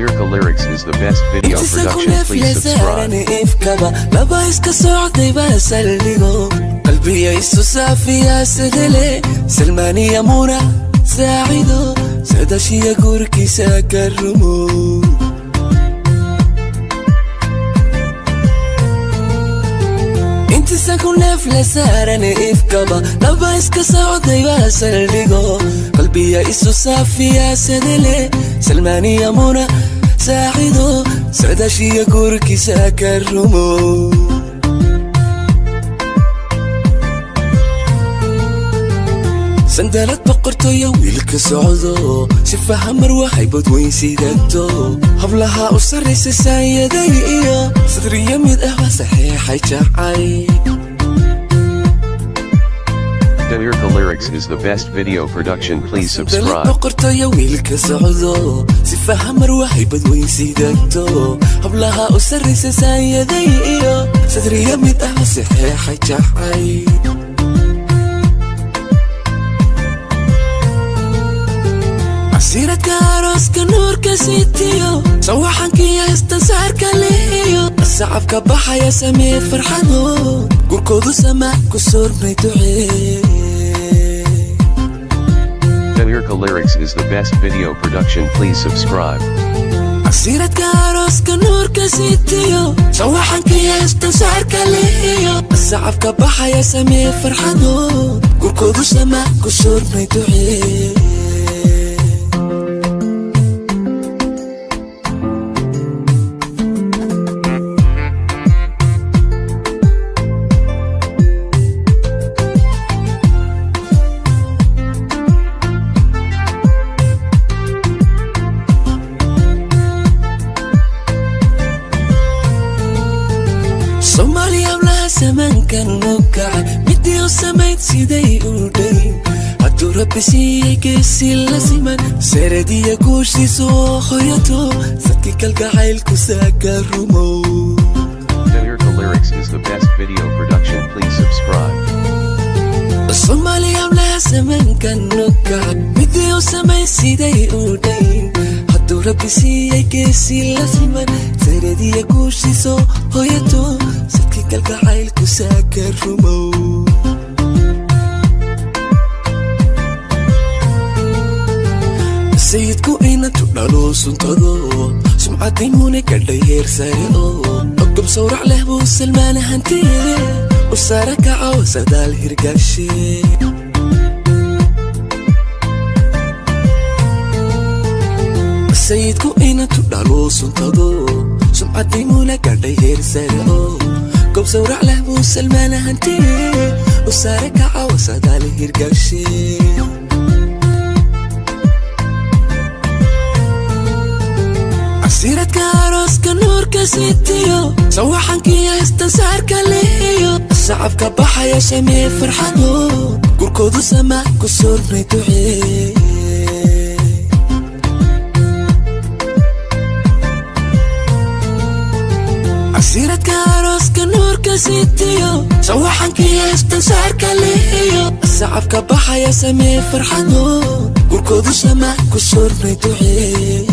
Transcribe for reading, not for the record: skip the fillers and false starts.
Lyrical Lyrics is the best video production. Please subscribe. لبا iska socday baa saldhigo qalbiga isu saafiya sidele salmaniya muna saacido sadashiya gurkiisa karumo inta sakun nafla saarane ifkaba laba iska socday baa saldhigo qalbiga isu saafiya sidele salmaniya muna saacido sadashiya gurkiisa karumo سندلت بقرتو يا ويلك سعودو شفاها مروحي بدوين سيدتو هبلها أسرس السيدي صدري يميد أهوى صحيح يجعي Lyrical Lyrics is the best video production. Please subscribe. سندلت بقرتو يا ويلك سعودو شفاها مروحي بدوين سيدتو هبلها أسرس السيدي صدري يميد أهوى صحيح يجعي سيرك عروس كنور كسيتيو صوحنك يا استنسار كليو الصعب كبحة يا سمي فرحانو قركودو سما كسور ميتوعي Lyrical Lyrics is the best video production. Please subscribe. سيرك عروس كنور كسيتيو صوحنك يا استنسار كليو الصعب كبحة يا سمي فرحانو قركودو سما كسور ميتوعي Somalia bla saman kan nuka midyo samayd siday uday hadu rabbi siiyay geesila siman saradiya guushiisu hoyato sadki kalgacaylku saakarumo Lyrical Lyrics is the best video production. Please subscribe. Somalia bla saman kan nuka midyo samayd siday uday hadu rabbi siiyay geesila siman saradiya guushiisu hoyato kalgacaylku saakarumo sayidku inantu dhalo suntado sumcadii mune gadhay heer sare oo ogdob sawrac leh buu salmaana hantiye u saara kacaw sadaal hirgaashe sayidku inantu dhalo suntado sumcadii mune gadhay heer sare oo قب سورع له بو سلمان هنتي وسارك عوصد على هيرقاشي عسيرتك عروس كنور كسيتيو صوحنك يا استنسار كليو الصعب كبحة يا شمي فرحانو قركودو سما كسور ميتوعي عسيرتك عروس كنور كسيتيو صوحنك يا استنسار كليو الصعب كبحة يا سمي فرحانو قركودو سما كسور ميتوعي